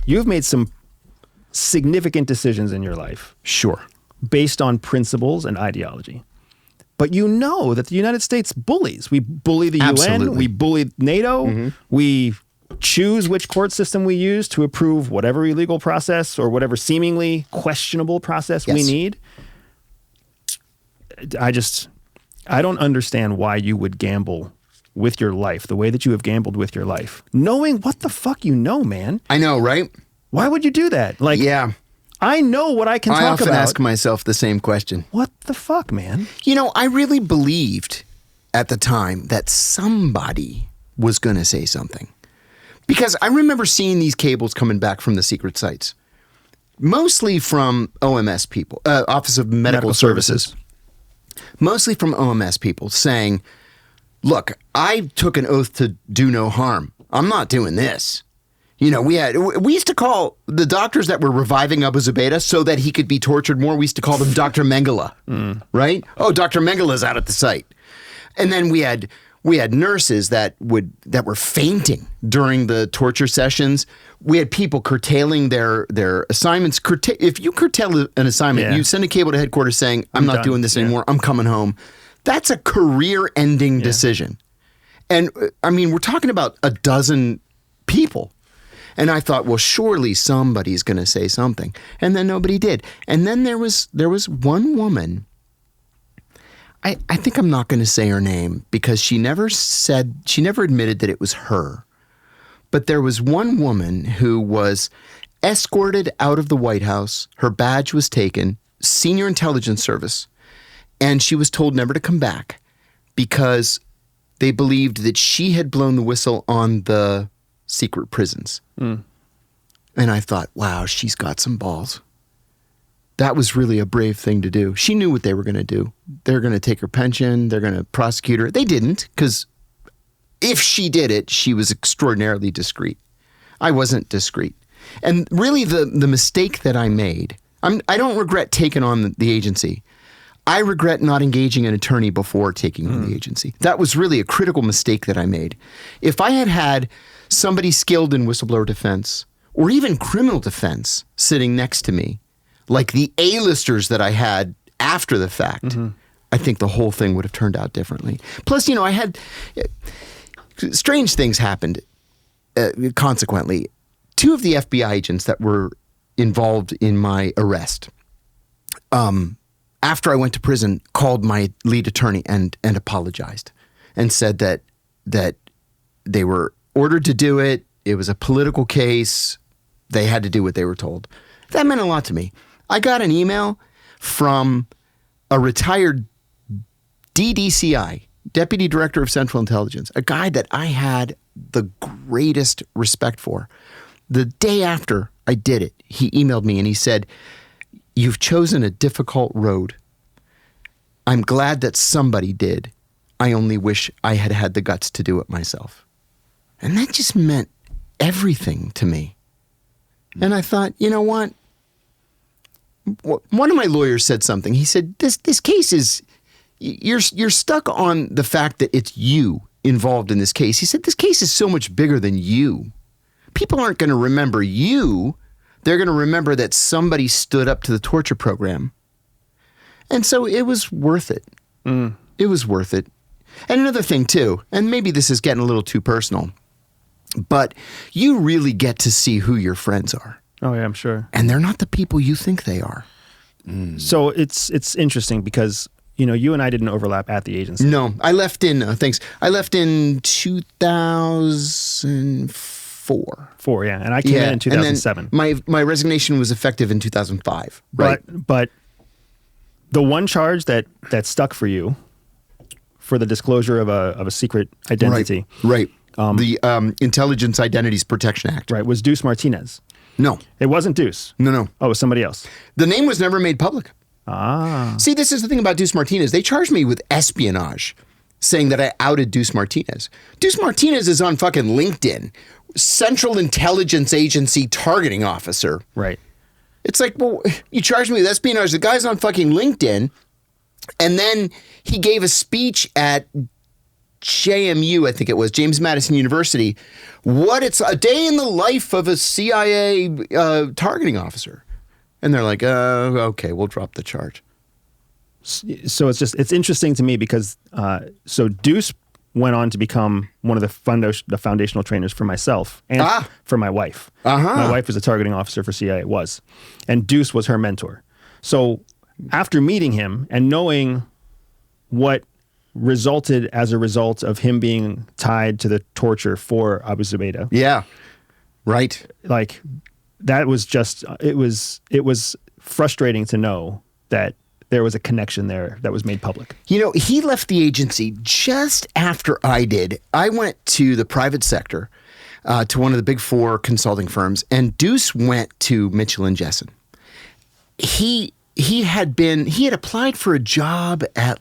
You've made some significant decisions in your life. Sure. Based on principles and ideology. But you know that the United States bullies. We bully the UN. We bully NATO. We choose which court system we use to approve whatever illegal process or whatever seemingly questionable process we need. I don't understand why you would gamble with your life the way that you have gambled with your life, knowing what the fuck you know, man. I know, right? Why would you do that? Like, yeah. I know what I can talk about. I often ask myself the same question. What the fuck, man? You know, I really believed at the time that somebody was going to say something. Because I remember seeing these cables coming back from the secret sites. Mostly from OMS people, Office of Medical Services. Mostly from OMS people saying, look, I took an oath to do no harm. I'm not doing this. You know, we used to call the doctors that were reviving Abu Zubaydah so that he could be tortured more. We used to call them Dr. Mengele, right? Oh, Dr. Mengele's out at the site. And then we had nurses that were fainting during the torture sessions. We had people curtailing their assignments. If you curtail an assignment, you send a cable to headquarters saying, I'm not doing this anymore. I'm coming home. That's a career-ending decision. And I mean, we're talking about a dozen people. And I thought, well, surely somebody's going to say something. And then nobody did. And then there was one woman. I think I'm not going to say her name because she never admitted that it was her. But there was one woman who was escorted out of the White House. Her badge was taken, Senior Intelligence Service. And she was told never to come back because they believed that she had blown the whistle on the secret prisons. And I thought, wow, she's got some balls. That was really a brave thing to do. She knew what they were going to do. They're going to take her pension. They're going to prosecute her. They didn't, because if she did it, she was extraordinarily discreet. I wasn't discreet. And really the mistake that I made, I don't regret taking on the agency. I regret not engaging an attorney before taking on the agency. That was really a critical mistake that I made. If I had somebody skilled in whistleblower defense or even criminal defense sitting next to me, like the A-listers that I had after the fact, I think the whole thing would have turned out differently. Plus, you know, I had strange things happened. Consequently, two of the FBI agents that were involved in my arrest, after I went to prison, called my lead attorney and apologized and said that they were ordered to do it. It was a political case. They had to do what they were told. That meant a lot to me. I got an email from a retired DDCI, Deputy Director of Central Intelligence, a guy that I had the greatest respect for. The day after I did it, he emailed me and he said, "You've chosen a difficult road. I'm glad that somebody did. I only wish I had had the guts to do it myself." And that just meant everything to me. And I thought, you know what? One of my lawyers said something. He said, this case is, you're stuck on the fact that it's you involved in this case. He said, this case is so much bigger than you. People aren't going to remember you. They're going to remember that somebody stood up to the torture program. And so it was worth it. It was worth it. And another thing too, and maybe this is getting a little too personal, but you really get to see who your friends are. Oh yeah, I'm sure. And they're not the people you think they are. So it's interesting because, you know, you and I didn't overlap at the agency. No, I left in, I left in 2004. Yeah, and I came in 2007. And then my resignation was effective in 2005, right? But the one charge that stuck for you for the disclosure of a secret identity. Right. The Intelligence Identities Protection Act. Right, was Deuce Martinez. No. It wasn't Deuce. No. Oh, it was somebody else. The name was never made public. Ah. See, this is the thing about Deuce Martinez. They charged me with espionage, saying that I outed Deuce Martinez. Deuce Martinez is on fucking LinkedIn. Central Intelligence Agency targeting officer. Right. It's like, well, you charged me with espionage. The guy's on fucking LinkedIn. And then he gave a speech at JMU, I think it was, James Madison University, what it's a day in the life of a CIA targeting officer. And they're like, okay, we'll drop the charge. So it's interesting to me because so Deuce went on to become one of the foundational trainers for myself and for my wife. My wife was a targeting officer for CIA, and Deuce was her mentor. So after meeting him and knowing what resulted as a result of him being tied to the torture for Abu Zubaydah. Yeah, right. Like that was just, it was frustrating to know that there was a connection there that was made public. You know, he left the agency just after I did. I went to the private sector, to one of the big four consulting firms, and Deuce went to Mitchell and Jessen. He had applied for a job at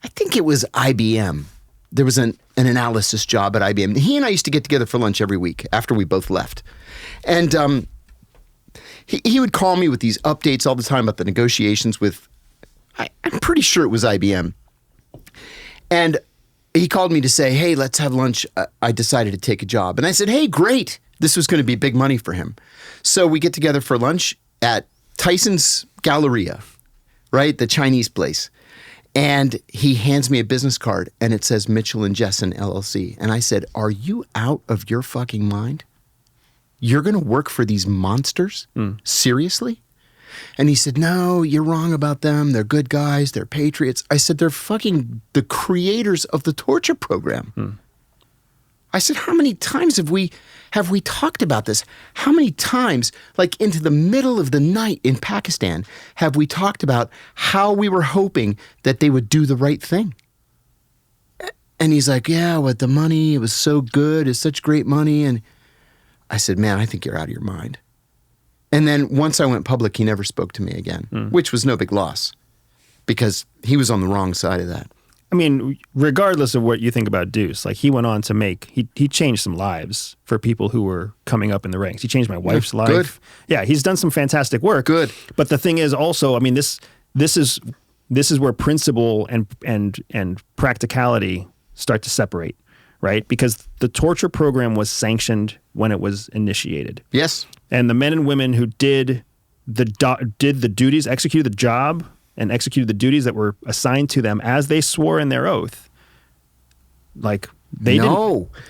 I think it was IBM. There was an analysis job at IBM. He and I used to get together for lunch every week after we both left. And he would call me with these updates all the time about the negotiations with, I'm pretty sure it was IBM. And he called me to say, hey, let's have lunch. I decided to take a job. And I said, hey, great. This was going to be big money for him. So we get together for lunch at Tyson's Galleria, right? The Chinese place. And he hands me a business card and it says Mitchell and Jessen LLC. And I said, are you out of your fucking mind? You're going to work for these monsters? Seriously? And he said, no, you're wrong about them. They're good guys. They're patriots. I said, they're fucking the creators of the torture program. I said, how many times have we talked about this? How many times, like into the middle of the night in Pakistan, have we talked about how we were hoping that they would do the right thing? And he's like, yeah, with the money, it was so good. It's such great money. And I said, man, I think you're out of your mind. And then once I went public, he never spoke to me again, which was no big loss because he was on the wrong side of that. I mean, regardless of what you think about Deuce, like he went on to he changed some lives for people who were coming up in the ranks. He changed my wife's life. Good. Yeah, he's done some fantastic work. Good. But the thing is also, I mean, this is where principle and practicality start to separate, right? Because the torture program was sanctioned when it was initiated. Yes. And the men and women who did the duties, executed the job, and executed the duties that were assigned to them as they swore in their oath, like they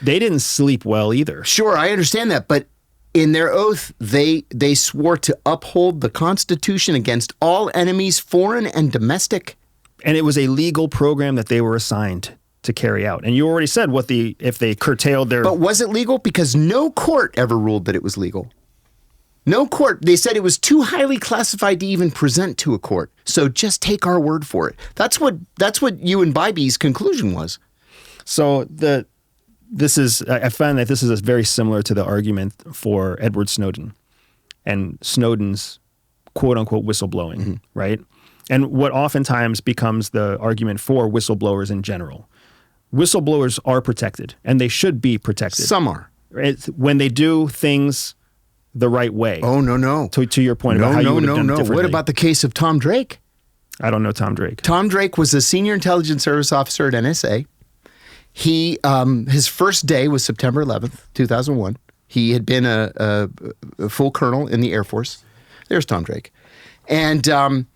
didn't sleep well either. Sure, I understand that, but in their oath, they swore to uphold the Constitution against all enemies, foreign and domestic. And it was a legal program that they were assigned to carry out. And you already said if they curtailed their... But was it legal? Because no court ever ruled that it was legal. No court. They said it was too highly classified to even present to a court. So just take our word for it. That's what you and Bybee's conclusion was. So I find that this is very similar to the argument for Edward Snowden and Snowden's quote unquote whistleblowing, right? And what oftentimes becomes the argument for whistleblowers in general. Whistleblowers are protected and they should be protected. Some are. When they do things the right way. Oh, no. To your point about how you would have done it differently. What about the case of Tom Drake? I don't know Tom Drake. Tom Drake was a senior intelligence service officer at NSA. He his first day was September 11th, 2001. He had been a full colonel in the Air Force. There's Tom Drake. And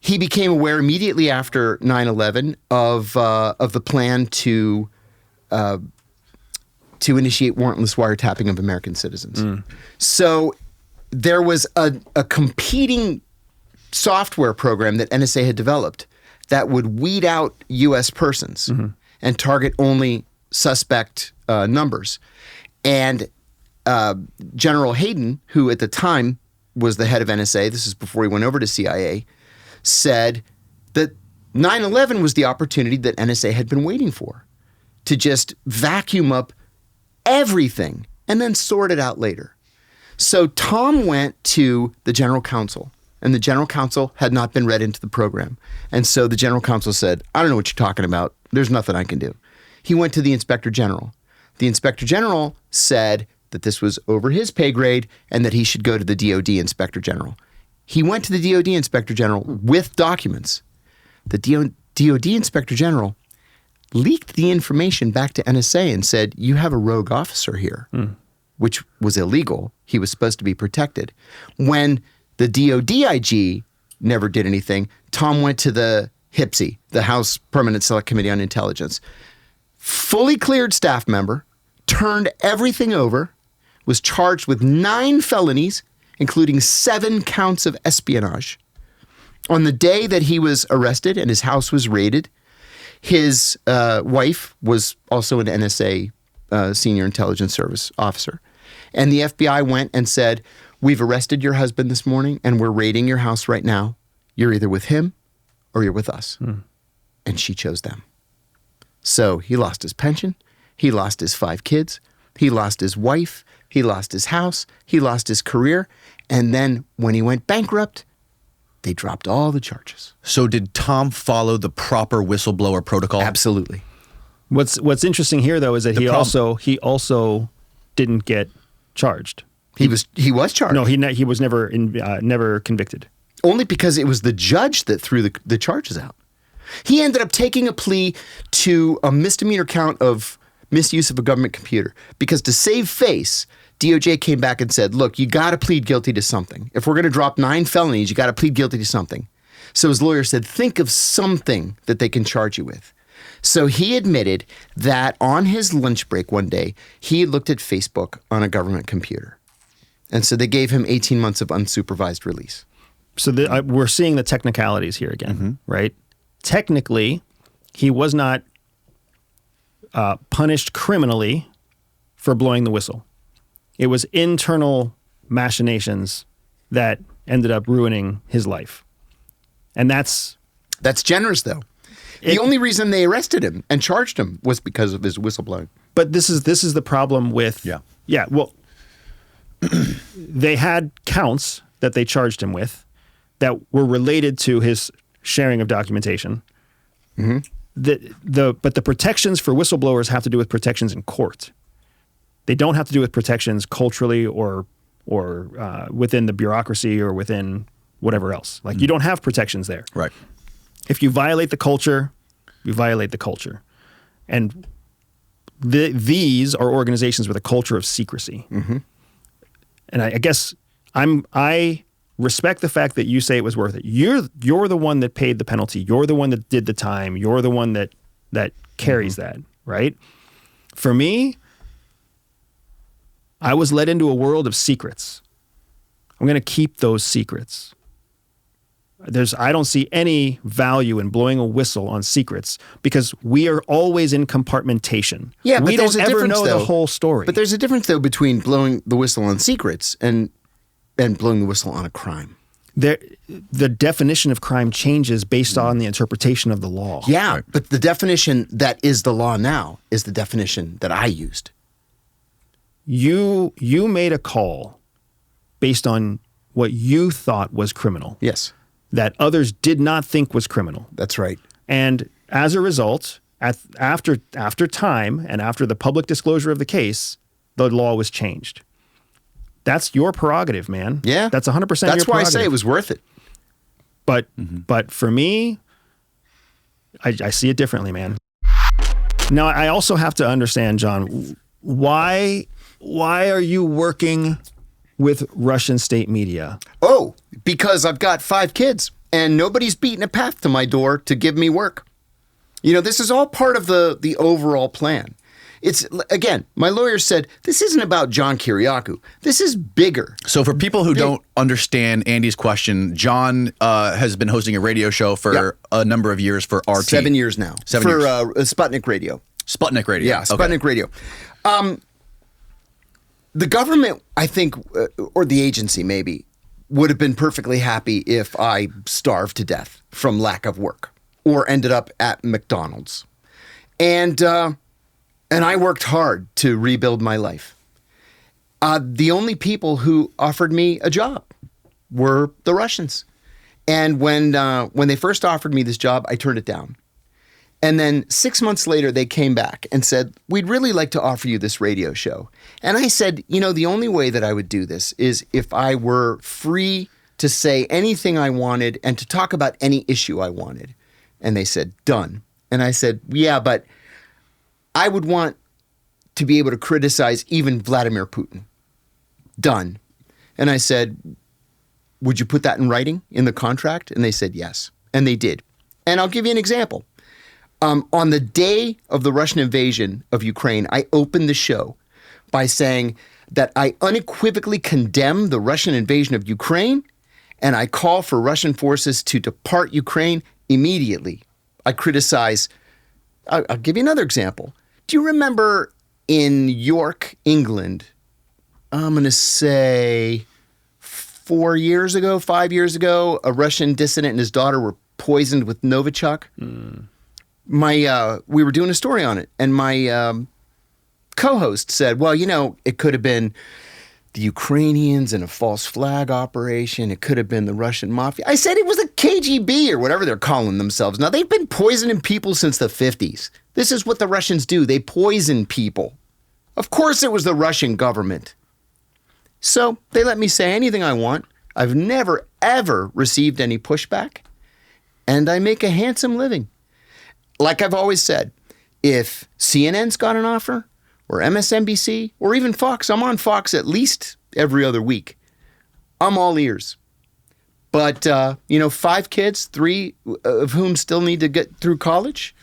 he became aware immediately after 9/11 of the plan to initiate warrantless wiretapping of American citizens. So there was a competing software program that NSA had developed that would weed out U.S. persons and target only suspect numbers. And General Hayden, who at the time was the head of NSA, this is before he went over to CIA, said that 9/11 was the opportunity that NSA had been waiting for, to just vacuum up everything and then sort it out later. So Tom went to the general counsel, and the general counsel had not been read into the program. And so the general counsel said, I don't know what you're talking about. There's nothing I can do. He went to the inspector general. The inspector general said that this was over his pay grade and that he should go to the DOD inspector general. He went to the DOD inspector general with documents. The DOD Inspector General leaked the information back to NSA and said, you have a rogue officer here, which was illegal. He was supposed to be protected. When the DOD IG never did anything, Tom went to the HPSI, the House Permanent Select Committee on Intelligence, fully cleared staff member, turned everything over, was charged with 9 felonies, including 7 counts of espionage. On the day that he was arrested and his house was raided, his wife was also an NSA senior intelligence service officer. And the FBI went and said, we've arrested your husband this morning and we're raiding your house right now. You're either with him or you're with us. And she chose them. So he lost his pension. He lost his 5 kids. He lost his wife. He lost his house. He lost his career. And then when he went bankrupt, they dropped all the charges. So did Tom follow the proper whistleblower protocol? Absolutely. What's interesting here, though, is that he also didn't get charged. He was charged. No, he was never convicted. Only because it was the judge that threw the charges out. He ended up taking a plea to a misdemeanor count of misuse of a government computer because to save face, DOJ came back and said, look, you got to plead guilty to something. If we're going to drop 9 felonies, you got to plead guilty to something. So his lawyer said, think of something that they can charge you with. So he admitted that on his lunch break one day, he looked at Facebook on a government computer. And so they gave him 18 months of unsupervised release. So we're seeing the technicalities here again, right? Technically, he was not punished criminally for blowing the whistle. It was internal machinations that ended up ruining his life. And that's generous, though. The only reason they arrested him and charged him was because of his whistleblowing. But this is the problem with well, they had counts that they charged him with that were related to his sharing of documentation. But the protections for whistleblowers have to do with protections in court. They don't have to do with protections culturally or within the bureaucracy or within whatever else. Like you don't have protections there. Right. If you violate the culture, you violate the culture. And these are organizations with a culture of secrecy. And I guess I respect the fact that you say it was worth it. You're the one that paid the penalty. You're the one that did the time. You're the one that carries that, right? For me, I was led into a world of secrets. I'm going to keep those secrets. I don't see any value in blowing a whistle on secrets because we are always in compartmentation. Yeah, but we don't ever know the whole story. But there's a difference, though, between blowing the whistle on secrets and blowing the whistle on a crime. The definition of crime changes based on the interpretation of the law. Yeah, right. But the definition that is the law now is the definition that I used. You made a call based on what you thought was criminal. Yes. That others did not think was criminal. That's right. And as a result, after time and after the public disclosure of the case, the law was changed. That's your prerogative, man. Yeah. That's 100% your prerogative. That's why I say it was worth it. But for me, I see it differently, man. Now, I also have to understand, John, why are you working with Russian state media? Oh, because I've got 5 kids and nobody's beaten a path to my door to give me work. You know, this is all part of the overall plan. It's, again, my lawyer said, this isn't about John Kiriakou. This is bigger. So for people who don't understand Andy's question, John has been hosting a radio show for a number of years for RT. 7 years now. For Sputnik Radio. Sputnik Radio. Yeah, Sputnik Radio. The government, I think, or the agency maybe, would have been perfectly happy if I starved to death from lack of work or ended up at McDonald's. And I worked hard to rebuild my life. The only people who offered me a job were the Russians. And when they first offered me this job, I turned it down. And then 6 months later, they came back and said, we'd really like to offer you this radio show. And I said, you know, the only way that I would do this is if I were free to say anything I wanted and to talk about any issue I wanted. And they said, done. And I said, yeah, but I would want to be able to criticize even Vladimir Putin. Done. And I said, would you put that in writing in the contract? And they said, yes. And they did. And I'll give you an example. On the day of the Russian invasion of Ukraine, I opened the show by saying that I unequivocally condemn the Russian invasion of Ukraine, and I call for Russian forces to depart Ukraine immediately. I criticize. I'll give you another example. Do you remember in York, England, I'm going to say 5 years ago, a Russian dissident and his daughter were poisoned with Novichok? We were doing a story on it, and my co-host said, well, it could have been the Ukrainians in a false flag operation. It could have been the Russian mafia. I said it was the KGB or whatever they're calling themselves. Now, they've been poisoning people since the 50s. This is what the Russians do. They poison people. Of course it was the Russian government. So they let me say anything I want. I've never, ever received any pushback. And I make a handsome living. Like I've always said, if CNN's got an offer, or MSNBC, or even Fox, I'm on Fox at least every other week. I'm all ears. But, 5 kids, 3 of whom still need to get through college,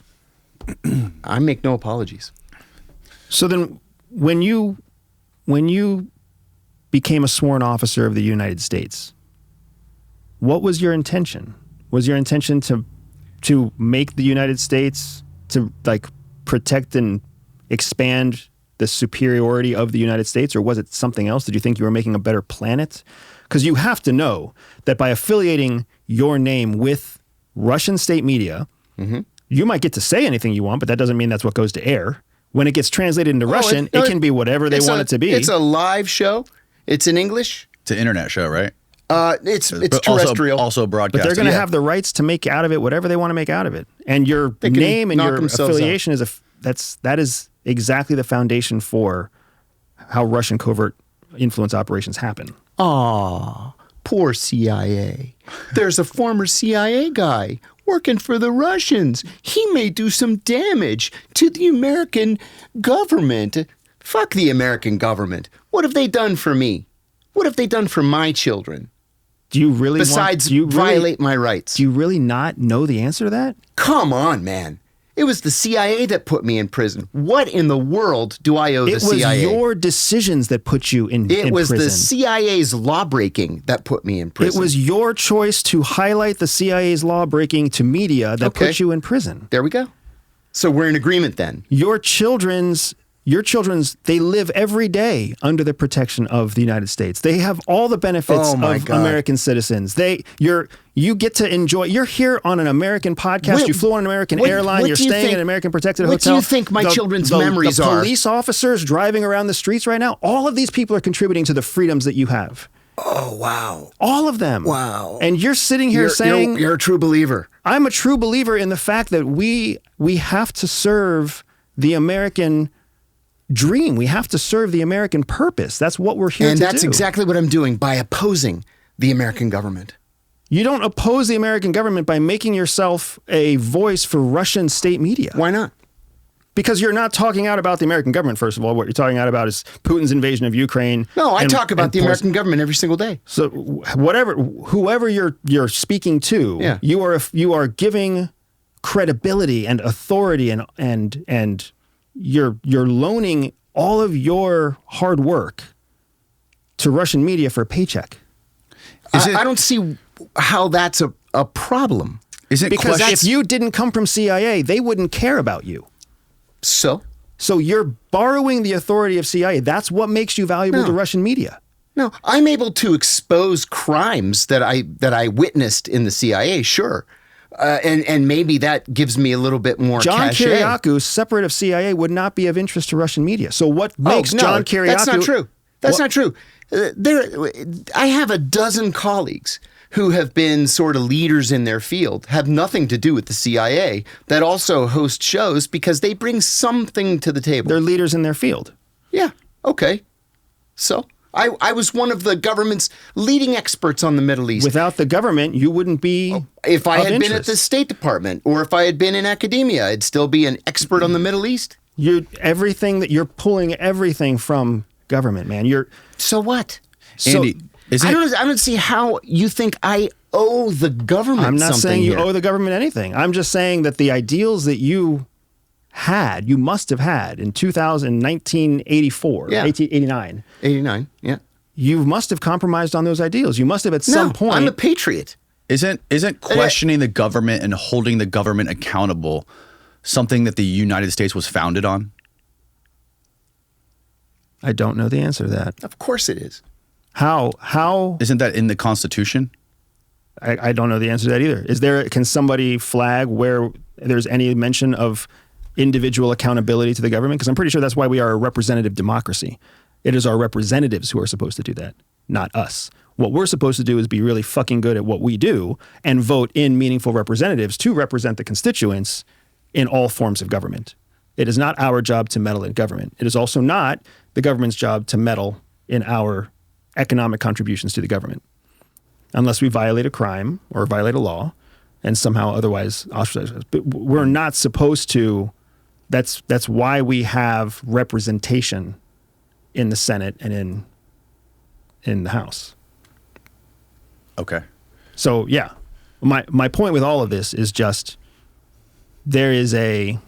I make no apologies. So then when you became a sworn officer of the United States, what was your intention? Was your intention to make the United States, to protect and expand the superiority of the United States, or was it something else? Did you think you were making a better planet? Because you have to know that by affiliating your name with Russian state media, you might get to say anything you want, but that doesn't mean that's what goes to air. When it gets translated into Russian, it can be whatever they want it to be. It's a live show. It's in English. It's an internet show, right? It's terrestrial. Also broadcast. But they're going to have the rights to make out of it whatever they want to make out of it. And your name and your affiliation that is exactly the foundation for how Russian covert influence operations happen. Aw, poor CIA. There's a former CIA guy working for the Russians. He may do some damage to the American government. Fuck the American government. What have they done for me? What have they done for my children? Do you really violate my rights? Do you really not know the answer to that? Come on, man. It was the CIA that put me in prison. What in the world do I owe the CIA? It was your decisions that put you in prison. It was the CIA's law-breaking that put me in prison. It was your choice to highlight the CIA's law-breaking to media that put you in prison. There we go. So we're in agreement then. Your children's, they live every day under the protection of the United States. They have all the benefits of American citizens. You get to enjoy. You're here on an American podcast. You flew on an American airline. You're staying in an American protected hotel. What do you think my children's memories are? The police officers driving around the streets right now, all of these people are contributing to the freedoms that you have. Oh, wow. All of them. Wow. And you're sitting here saying... You're a true believer. I'm a true believer in the fact that we have to serve the American dream. We have to serve the American purpose. That's what we're here to do. And that's exactly what I'm doing by opposing the American government. You don't oppose the American government by making yourself a voice for Russian state media. Why not? Because you're not talking out about the American government, first of all. What you're talking out about is Putin's invasion of Ukraine. No, I talk about the American government every single day. So whoever you're speaking to, you are giving credibility and authority and you're loaning all of your hard work to Russian media for a paycheck. I don't see how that's a problem. Because if you didn't come from CIA, they wouldn't care about you. So you're borrowing the authority of CIA. That's what makes you valuable to Russian media. No, I'm able to expose crimes that I witnessed in the CIA, sure. And maybe that gives me a little bit more John cachet. Kiriakou, separate of CIA, would not be of interest to Russian media. So what makes John Kiriakou... That's not true. That's not true. I have a dozen colleagues who have been sort of leaders in their field, have nothing to do with the CIA, that also host shows because they bring something to the table. They're leaders in their field. Yeah, okay. So I was one of the government's leading experts on the Middle East. Without the government, you wouldn't be. If I had been at the State Department, or if I had been in academia, I'd still be an expert on the Middle East. You're pulling everything from government, man. So what? Andy, I don't see how you think I owe the government something. I'm not saying you here. owe the government anything. I'm just saying that the ideals that you must have had in 1984, 1889. 89, yeah. You must have compromised on those ideals. You must have at some point. I'm a patriot. Isn't questioning the government and holding the government accountable something that the United States was founded on? I don't know the answer to that. Of course it is. How? Isn't that in the Constitution? I don't know the answer to that either. Can somebody flag where there's any mention of individual accountability to the government? Because I'm pretty sure that's why we are a representative democracy. It is our representatives who are supposed to do that, not us. What we're supposed to do is be really fucking good at what we do and vote in meaningful representatives to represent the constituents in all forms of government. It is not our job to meddle in government. It is also not the government's job to meddle in our economic contributions to the government, unless we violate a crime or violate a law and somehow otherwise ostracize us. But we're not supposed to. That's why we have representation in the Senate and in the House. Okay. So yeah, my point with all of this is just there's a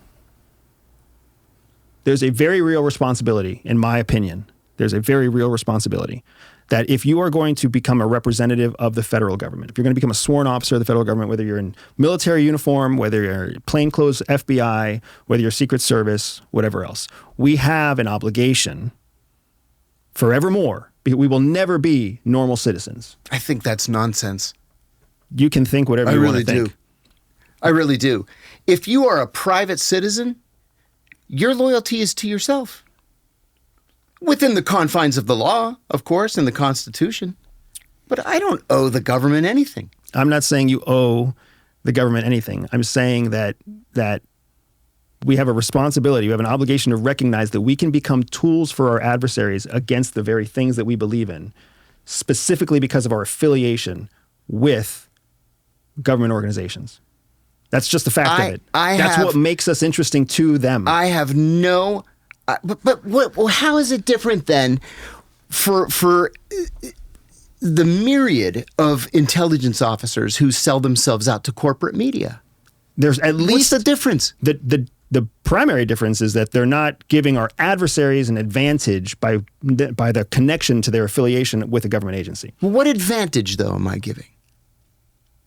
very real responsibility, in my opinion. There's a very real responsibility that if you are going to become a representative of the federal government, if you're going to become a sworn officer of the federal government, whether you're in military uniform, whether you're plainclothes FBI, whether you're Secret Service, whatever else, we have an obligation forevermore. We will never be normal citizens. I think that's nonsense. You can think whatever you want to think. I really do. If you are a private citizen, your loyalty is to yourself. Within the confines of the law, of course, and the Constitution. But I don't owe the government anything. I'm not saying you owe the government anything. I'm saying that we have a responsibility, we have an obligation to recognize that we can become tools for our adversaries against the very things that we believe in, specifically because of our affiliation with government organizations. That's just the fact of it. That's what makes us interesting to them. I have no... But how is it different then for the myriad of intelligence officers who sell themselves out to corporate media? There's at least... What's the difference? The primary difference is that they're not giving our adversaries an advantage by the connection to their affiliation with a government agency. Well, what advantage, though, am I giving?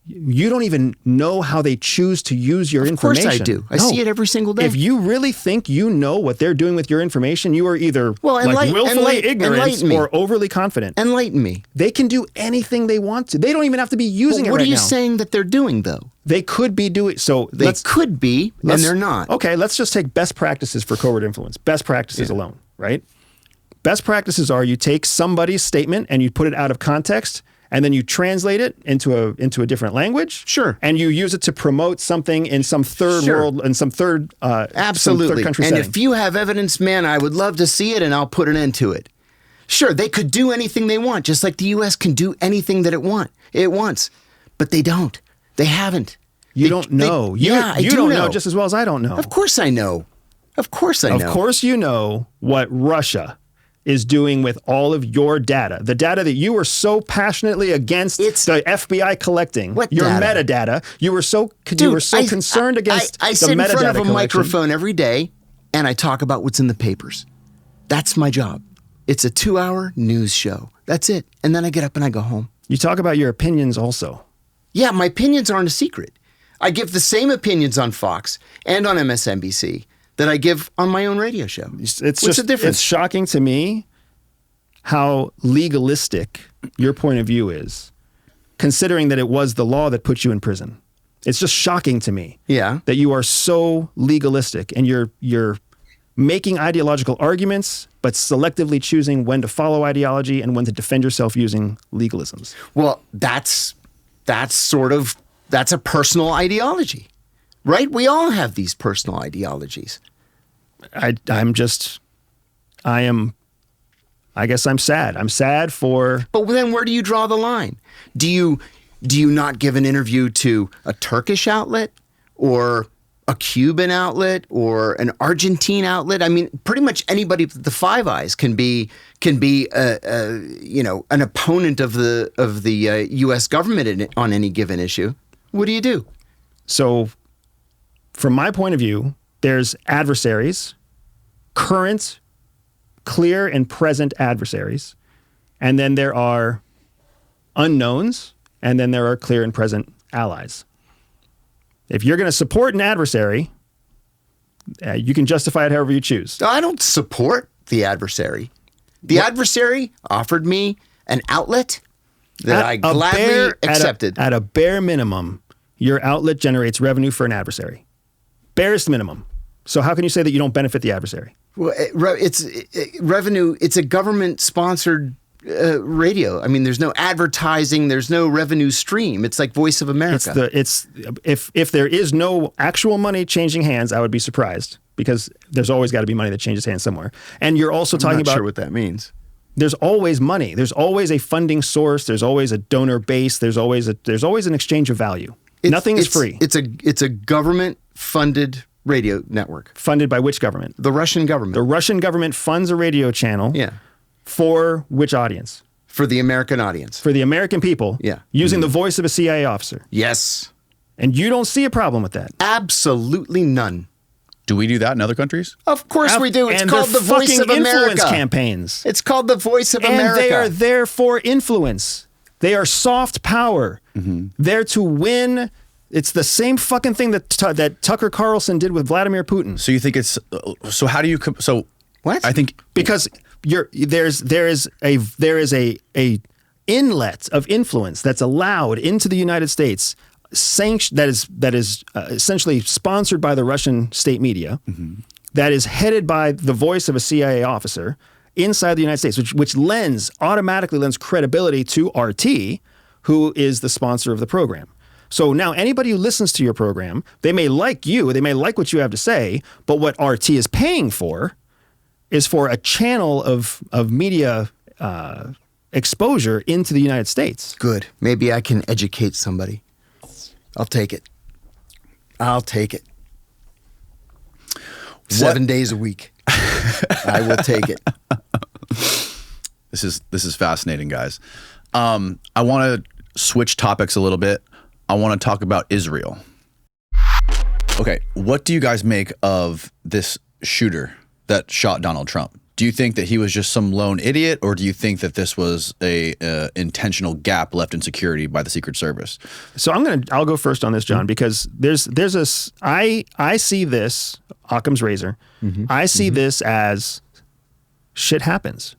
You don't even know how they choose to use your information. Of course I do. I see it every single day. If you really think you know what they're doing with your information, you are either willfully ignorant or overly confident. Enlighten me. They can do anything they want to. They don't even have to be using it right now. What are you saying that they're doing, though? They could be doing... They could be, and they're not. Okay, let's just take best practices for covert influence. Best practices alone, right? Best practices are you take somebody's statement and you put it out of context, and then you translate it into a different language. Sure. And you use it to promote something in some third world, in some third absolutely. Some third country and setting. If you have evidence, man, I would love to see it, and I'll put an end to it. Sure, they could do anything they want, just like the U.S. can do anything that it wants. But they don't. They haven't. You don't know. You don't know just as well as I don't know. Of course I know. Of course I know. Of course you know what Russia is doing with all of your data. The data that you were so passionately against the FBI collecting. What your data? metadata. You were so concerned against the metadata I sit in front of a collection. microphone every day and I talk about what's in the papers. That's my job. It's a 2-hour news show. That's it. And then I get up and I go home. You talk about your opinions also. Yeah, my opinions aren't a secret. I give the same opinions on Fox and on MSNBC that I give on my own radio show. What's the difference? It's shocking to me how legalistic your point of view is, considering that it was the law that put you in prison. It's just shocking to me that you are so legalistic and you're making ideological arguments, but selectively choosing when to follow ideology and when to defend yourself using legalisms. Well, that's a personal ideology. Right? We all have these personal ideologies. I am I guess I'm sad. I'm sad for... But then where do you draw the line? Do you not give an interview to a Turkish outlet or a Cuban outlet or an Argentine outlet? I mean, pretty much anybody with the Five Eyes can be an opponent of the U.S. government on any given issue. What do? So, from my point of view, there's adversaries, current, clear and present adversaries, and then there are unknowns, and then there are clear and present allies. If you're going to support an adversary, you can justify it however you choose. I don't support the adversary. The adversary offered me an outlet that I gladly accepted. At a bare minimum, your outlet generates revenue for an adversary. Barest minimum. So how can you say that you don't benefit the adversary? Well, it's revenue. It's a government-sponsored radio. I mean, there's no advertising. There's no revenue stream. It's like Voice of America. If there is no actual money changing hands, I would be surprised, because there's always got to be money that changes hands somewhere. And you're also talking about... I'm not sure what that means. There's always money. There's always a funding source. There's always a donor base. There's always an exchange of value. Nothing is free. It's a government-funded radio network. Funded by which government? The Russian government. The Russian government funds a radio channel. Yeah. For which audience? For the American audience. For the American people. Yeah. Using the voice of a CIA officer. Yes. And you don't see a problem with that? Absolutely none. Do we do that in other countries? Of course we do. It's and called the Voice of America. Influence campaigns. It's called the Voice of America. And they are there for influence. They are soft power. Mm-hmm. There to win. It's the same fucking thing that Tucker Carlson did with Vladimir Putin. So you think it's so? How do you what? I think because there is a inlet of influence that's allowed into the United States, that is essentially sponsored by the Russian state media, mm-hmm. that is headed by the voice of a CIA officer inside the United States, which automatically lends credibility to RT, who is the sponsor of the program. So now anybody who listens to your program, they may like you, they may like what you have to say, but what RT is paying for is for a channel of media exposure into the United States. Good. Maybe I can educate somebody. I'll take it. 7 days a week. I will take it. This is fascinating, guys. I want to switch topics a little bit. I want to talk about Israel. Okay, what do you guys make of this shooter that shot Donald Trump? Do you think that he was just some lone idiot, or do you think that this was a intentional gap left in security by the Secret Service? So I'll go first on this, John, because I see this, Occam's razor. Mm-hmm. I see mm-hmm. this as shit happens.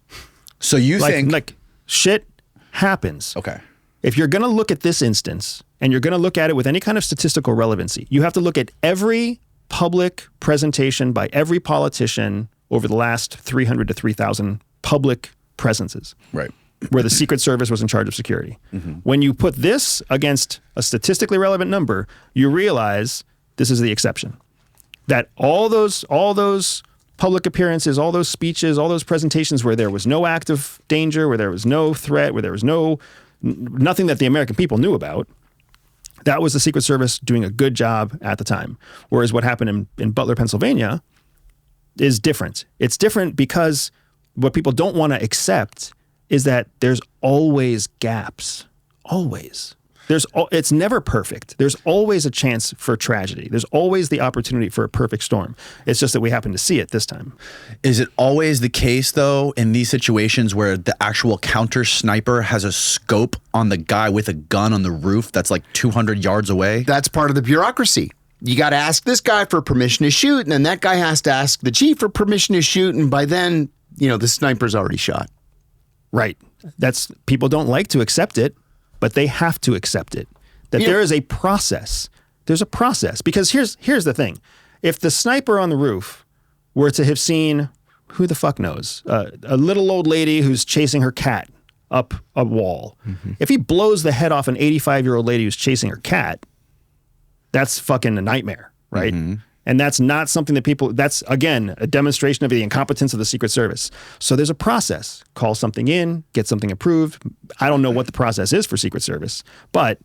So you think shit happens. Okay. If you're going to look at this instance and you're going to look at it with any kind of statistical relevancy, you have to look at every public presentation by every politician over the last 300 to 3,000 public presences, right, where the Secret Service was in charge of security. Mm-hmm. When you put this against a statistically relevant number, you realize this is the exception. That all those public appearances, all those speeches, all those presentations where there was no act of danger, where there was no threat, where there was nothing that the American people knew about, that was the Secret Service doing a good job at the time. Whereas what happened in Butler, Pennsylvania is different. It's different because what people don't want to accept is that there's always gaps. Always. It's never perfect. There's always a chance for tragedy. There's always the opportunity for a perfect storm. It's just that we happen to see it this time. Is it always the case, though, in these situations where the actual counter sniper has a scope on the guy with a gun on the roof that's like 200 yards away? That's part of the bureaucracy. You got to ask this guy for permission to shoot, and then that guy has to ask the chief for permission to shoot, and by then, the sniper's already shot. Right. People don't like to accept it, but they have to accept it. That there is a process. There's a process. Because here's the thing. If the sniper on the roof were to have seen, who the fuck knows, a little old lady who's chasing her cat up a wall. Mm-hmm. If he blows the head off an 85-year-old lady who's chasing her cat, that's fucking a nightmare, right? Mm-hmm. And that's not something that people, that's again, a demonstration of the incompetence of the Secret Service. So there's a process. Call something in, get something approved. I don't know what the process is for Secret Service, but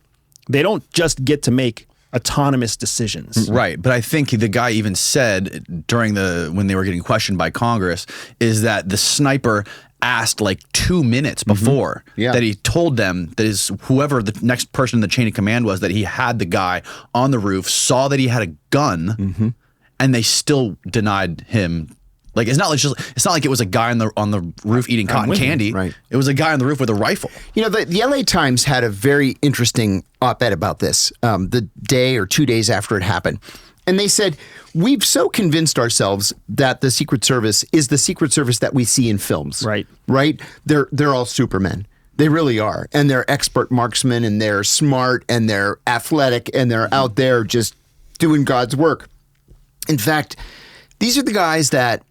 they don't just get to make autonomous decisions. Right. But I think the guy even said when they were getting questioned by Congress is that the sniper asked like 2 minutes before that he told them that whoever the next person in the chain of command was, that he had the guy on the roof, saw that he had a gun, and they still denied him. Like it's not like it was a guy on the roof eating cotton candy. Right. It was a guy on the roof with a rifle. You know, the LA Times had a very interesting op-ed about this the day or 2 days after it happened. And they said, we've so convinced ourselves that the Secret Service is the Secret Service that we see in films. Right. Right? They're all supermen. They really are. And they're expert marksmen, and they're smart, and they're athletic, and they're out there just doing God's work. In fact, these are the guys that,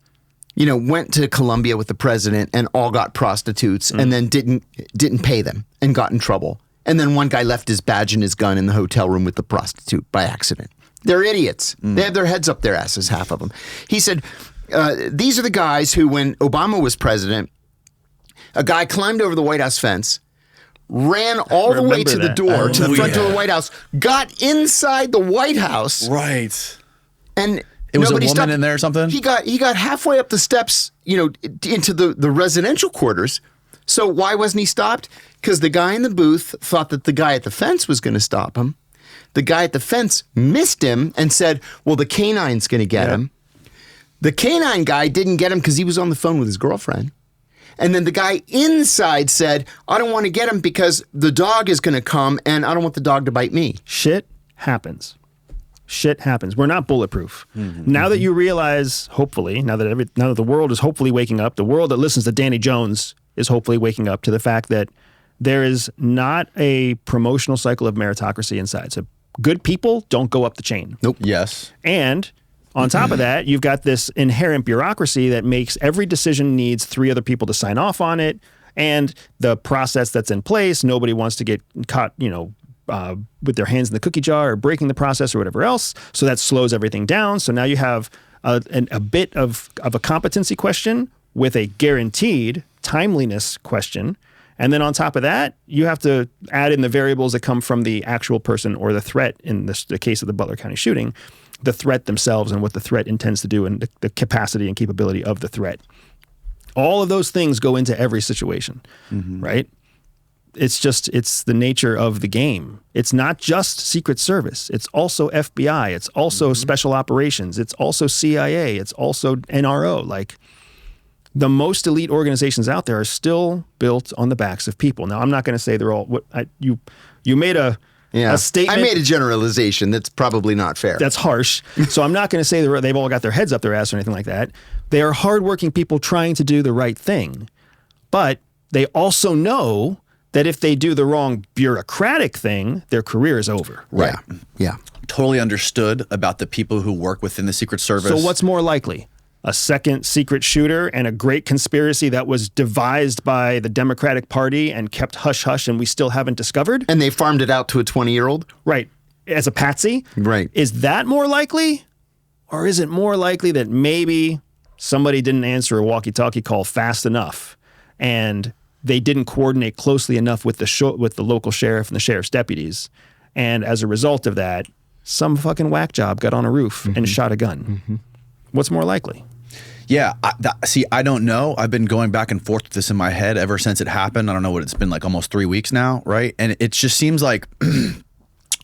you know, went to Colombia with the president and all got prostitutes and then didn't pay them and got in trouble. And then one guy left his badge and his gun in the hotel room with the prostitute by accident. They're idiots. They have their heads up their asses, half of them. He said, these are the guys who, when Obama was president, a guy climbed over the White House fence, ran all the way to the door, to the front door of the White House, got inside the White House. Right. And it was a woman stopped. in there or something? He got halfway up the steps, you know, into the residential quarters. So why wasn't he stopped? Because the guy in the booth thought that the guy at the fence was going to stop him. The guy at the fence missed him and said, well, the canine's going to get him. The canine guy didn't get him because he was on the phone with his girlfriend. And then the guy inside said, I don't want to get him because the dog is going to come and I don't want the dog to bite me. Shit happens. Shit happens. We're not bulletproof. Now that you realize, hopefully, now that the world is hopefully waking up, the world that listens to Danny Jones is hopefully waking up to the fact that there is not a promotional cycle of meritocracy inside. So good people don't go up the chain. Nope. Yes. And on top of that, you've got this inherent bureaucracy that makes every decision needs 3 other people to sign off on it. And the process that's in place, nobody wants to get caught, you know, with their hands in the cookie jar or breaking the process or whatever else. So that slows everything down. So now you have a bit of a competency question with a guaranteed timeliness question. And then on top of that, you have to add in the variables that come from the actual person or the threat in the case of the Butler County shooting, the threat themselves and what the threat intends to do and the capacity and capability of the threat. All of those things go into every situation, right? It's the nature of the game. It's not just Secret Service. It's also FBI. It's also Special Operations. It's also CIA. It's also NRO. Like, the most elite organizations out there are still built on the backs of people. Now, I'm not going to say they're all. You made a statement. I made a generalization that's probably not fair. That's harsh. So I'm not going to say they've all got their heads up their ass or anything like that. They are hardworking people trying to do the right thing, but they also know that if they do the wrong bureaucratic thing, their career is over. Right. Yeah. Totally understood about the people who work within the Secret Service. So what's more likely? A second secret shooter and a great conspiracy that was devised by the Democratic Party and kept hush-hush and we still haven't discovered? And they farmed it out to a 20-year-old? Right. As a patsy? Right. Is that more likely? Or is it more likely that maybe somebody didn't answer a walkie-talkie call fast enough and they didn't coordinate closely enough with the local sheriff and the sheriff's deputies, and as a result of that, some fucking whack job got on a roof and shot a gun? What's more likely? Yeah, I don't know. I've been going back and forth with this in my head ever since it happened. I don't know what it's been, like almost 3 weeks now, right? And it just seems like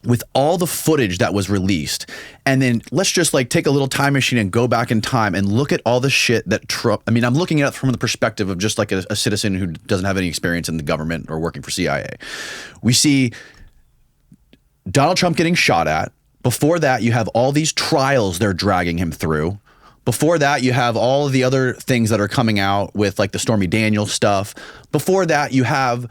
with all the footage that was released, and then let's just like take a little time machine and go back in time and look at all the shit that Trump, I mean, I'm looking at it from the perspective of just like a citizen who doesn't have any experience in the government or working for CIA. We see Donald Trump getting shot at. Before that, you have all these trials they're dragging him through. Before that, you have all of the other things that are coming out with like the Stormy Daniels stuff. Before that, you have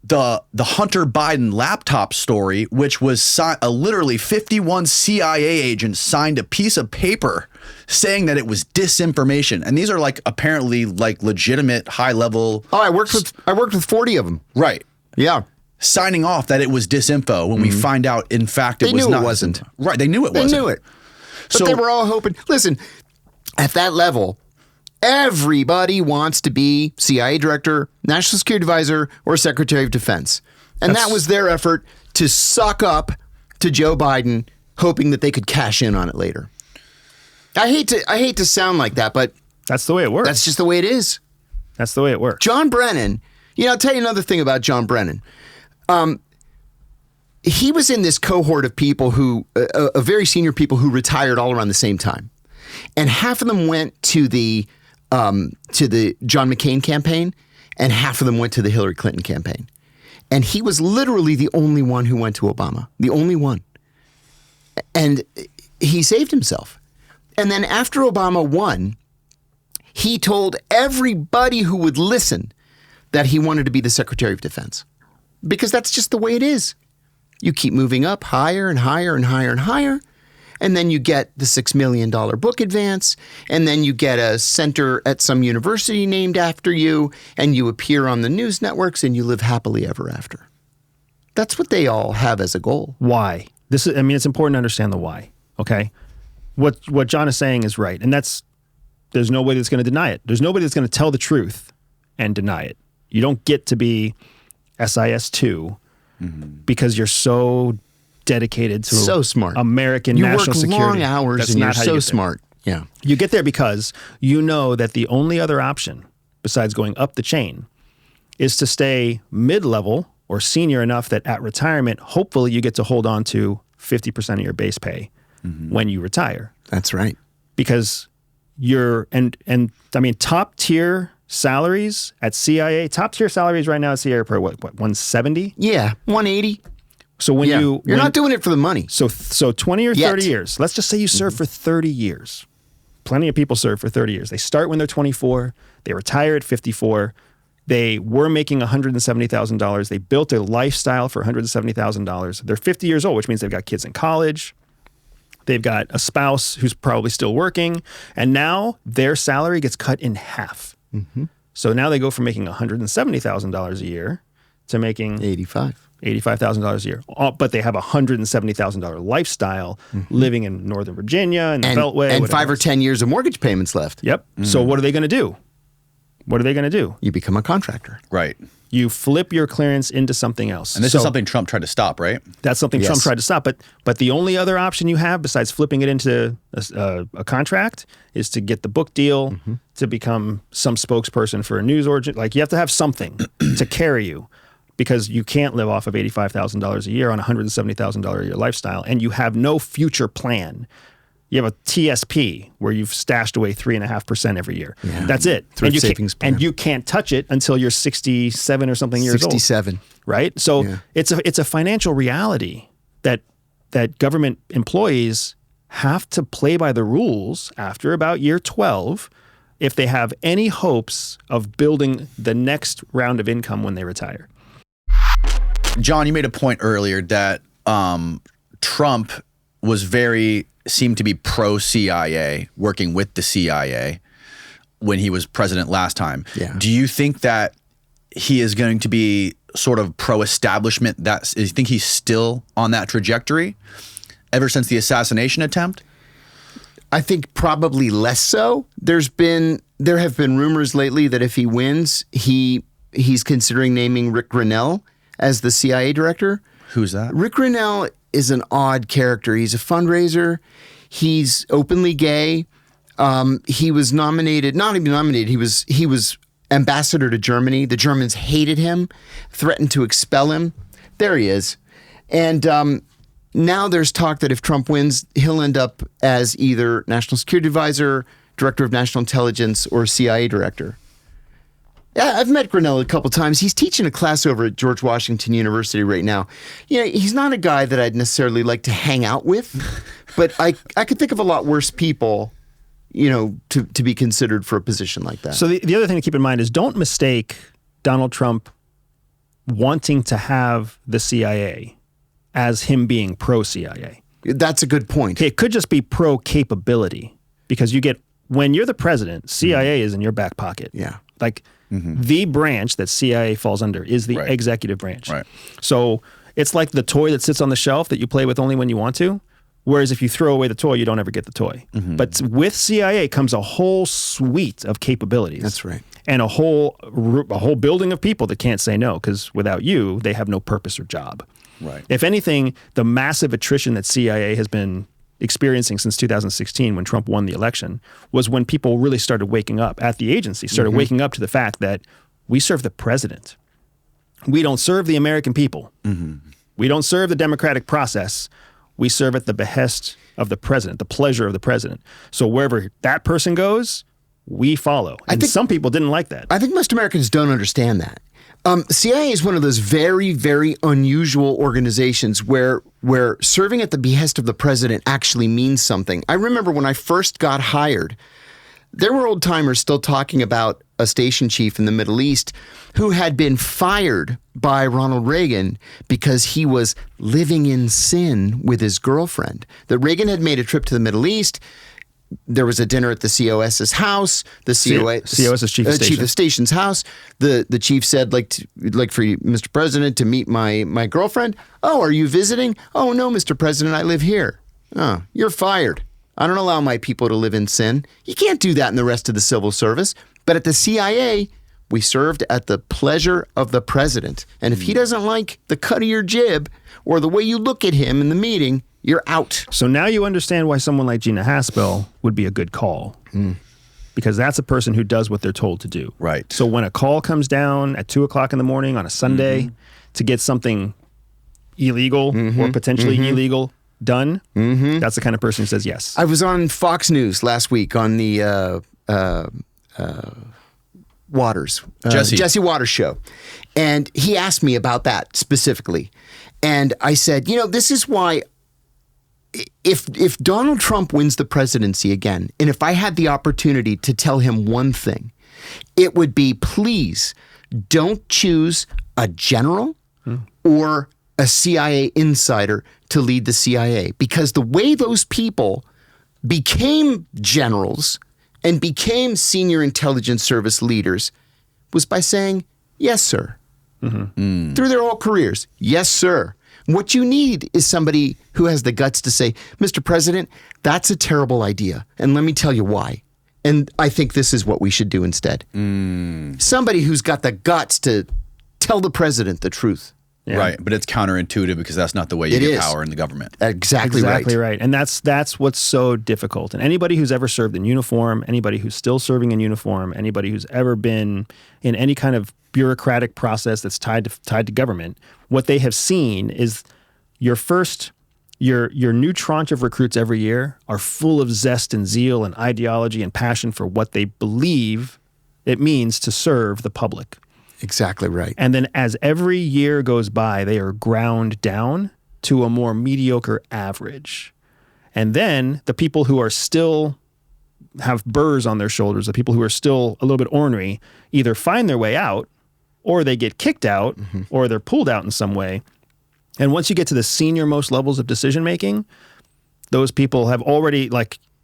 the Hunter Biden laptop story, which was literally 51 CIA agents signed a piece of paper saying that it was disinformation. And these are like apparently like legitimate high level. Oh, I worked with 40 of them. Right. Yeah. Signing off that it was disinfo when we find out, in fact, it was not. It wasn't. Right. They knew it wasn't. They knew it. But they were all hoping. Listen, at that level, everybody wants to be CIA director, national security advisor, or secretary of defense. And that was their effort to suck up to Joe Biden, hoping that they could cash in on it later. I hate to sound like that, but that's the way it works. That's just the way it is. That's the way it works. John Brennan, I'll tell you another thing about John Brennan. He was in this cohort of people who, very senior people who retired all around the same time. And half of them went to the John McCain campaign, and half of them went to the Hillary Clinton campaign. And he was literally the only one who went to Obama, the only one. And he saved himself. And then after Obama won, he told everybody who would listen that he wanted to be the Secretary of Defense. Because that's just the way it is. You keep moving up higher and higher and higher and higher. And then you get the $6 million book advance. And then you get a center at some university named after you. And you appear on the news networks and you live happily ever after. That's what they all have as a goal. Why? It's important to understand the why. Okay? What John is saying is right. And there's nobody that's going to deny it. There's nobody that's going to tell the truth and deny it. You don't get to be SIS-2 because you're so dedicated to so smart. American national security. You work long hours That's and not you're how so you smart. Yeah. You get there because you know that the only other option besides going up the chain is to stay mid-level or senior enough that at retirement, hopefully you get to hold on to 50% of your base pay when you retire. That's right. Because top tier salaries at CIA, top tier salaries right now at CIA are per what 170? Yeah, 180. So you're not doing it for the money. So 20 or 30 years. Let's just say you serve for 30 years. Plenty of people serve for 30 years. They start when they're 24, they retire at 54. They were making $170,000. They built a lifestyle for $170,000. They're 50 years old, which means they've got kids in college. They've got a spouse who's probably still working. And now their salary gets cut in half. So now they go from making $170,000 a year to making $85,000 a year. But they have a $170,000 lifestyle living in Northern Virginia and the Beltway. And 5 or 10 years of mortgage payments left. Yep. So what are they going to do? You become a contractor. Right. You flip your clearance into something else. And this is something Trump tried to stop, right? That's something Trump tried to stop. But the only other option you have besides flipping it into a contract is to get the book deal, to become some spokesperson for a news organ. Like you have to have something to carry you because you can't live off of $85,000 a year on a $170,000 a year lifestyle, and you have no future plan. You have a TSP where you've stashed away 3.5% every year. Yeah. That's it. And you can't touch it until you're 67 or something years old. 67. Right? So it's a financial reality that government employees have to play by the rules after about year 12 if they have any hopes of building the next round of income when they retire. John, you made a point earlier that Trump seemed to be pro-CIA, working with the CIA when he was president last time. Yeah. Do you think that he is going to be sort of pro-establishment? Do you think he's still on that trajectory ever since the assassination attempt? I think probably less so. There have been rumors lately that if he wins, he's considering naming Rick Grinnell as the CIA director. Who's that? Rick Grinnell is an odd character. He's a fundraiser. He's openly gay. He was nominated, not even nominated. He was ambassador to Germany. The Germans hated him, threatened to expel him. There he is. And now there's talk that if Trump wins, he'll end up as either national security advisor, director of national intelligence, or CIA director. Yeah, I've met Grinnell a couple times. He's teaching a class over at George Washington University right now. He's not a guy that I'd necessarily like to hang out with, but I could think of a lot worse people, to be considered for a position like that. So the other thing to keep in mind is don't mistake Donald Trump wanting to have the CIA as him being pro-CIA. That's a good point. It could just be pro-capability because when you're the president, CIA is in your back pocket. Yeah. Like the branch that CIA falls under is the executive branch. Right. So it's like the toy that sits on the shelf that you play with only when you want to. Whereas if you throw away the toy, you don't ever get the toy. But with CIA comes a whole suite of capabilities. That's right. And a whole building of people that can't say no, because without you, they have no purpose or job. Right. If anything, the massive attrition that CIA has been experiencing since 2016 when Trump won the election was when people really started waking up at the agency, started waking up to the fact that we serve the president. We don't serve the American people. We don't serve the democratic process. We serve at the behest of the president, the pleasure of the president. So wherever that person goes, we follow. And some people didn't like that. I think most Americans don't understand that. CIA is one of those very, very unusual organizations where serving at the behest of the president actually means something. I remember when I first got hired, there were old timers still talking about a station chief in the Middle East who had been fired by Ronald Reagan because he was living in sin with his girlfriend. That Reagan had made a trip to the Middle East. There was a dinner at the COS's house. The COS's chief of station. Chief of station's house. The chief said, like for you, Mr. President, to meet my girlfriend. Oh, are you visiting? Oh, no, Mr. President, I live here. Oh, you're fired. I don't allow my people to live in sin. You can't do that in the rest of the civil service. But at the CIA, we served at the pleasure of the president. And if he doesn't like the cut of your jib or the way you look at him in the meeting, you're out. So now you understand why someone like Gina Haspel would be a good call. Because that's a person who does what they're told to do. Right. So when a call comes down at 2 o'clock in the morning on a Sunday to get something illegal or potentially illegal done, that's the kind of person who says yes. I was on Fox News last week on the Waters, Jesse Waters show. And he asked me about that specifically. And I said, this is why if Donald Trump wins the presidency again, and if I had the opportunity to tell him one thing, it would be, please don't choose a general or a CIA insider to lead the CIA. Because the way those people became generals and became senior intelligence service leaders was by saying, yes, sir. Through their whole careers. Yes, sir. What you need is somebody who has the guts to say, Mr. President, that's a terrible idea. And let me tell you why. And I think this is what we should do instead. Somebody who's got the guts to tell the president the truth. Yeah. Right. But it's counterintuitive because that's not the way you get power in the government. Exactly right. And that's what's so difficult. And anybody who's ever served in uniform, anybody who's still serving in uniform, anybody who's ever been in any kind of bureaucratic process that's tied to government, what they have seen is your new tranche of recruits every year are full of zest and zeal and ideology and passion for what they believe it means to serve the public. Exactly right. And then as every year goes by, they are ground down to a more mediocre average. And then the people who are still have burrs on their shoulders, the people who are still a little bit ornery, either find their way out or they get kicked out or they're pulled out in some way. And once you get to the senior most levels of decision making, those people have already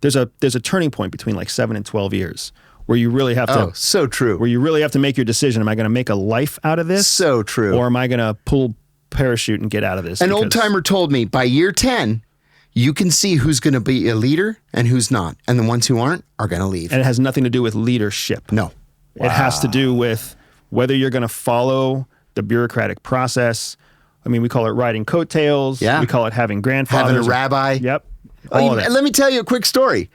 there's a turning point between 7 and 12 years. Where you really have to... Oh, so true. Where you really have to make your decision. Am I going to make a life out of this? So true. Or am I going to pull parachute and get out of this? An old-timer told me, by year 10, you can see who's going to be a leader and who's not. And the ones who aren't are going to leave. And it has nothing to do with leadership. No. Wow. It has to do with whether you're going to follow the bureaucratic process. I mean, we call it riding coattails. Yeah. We call it having grandfathers. Having a rabbi. Yep. Let me tell you a quick story.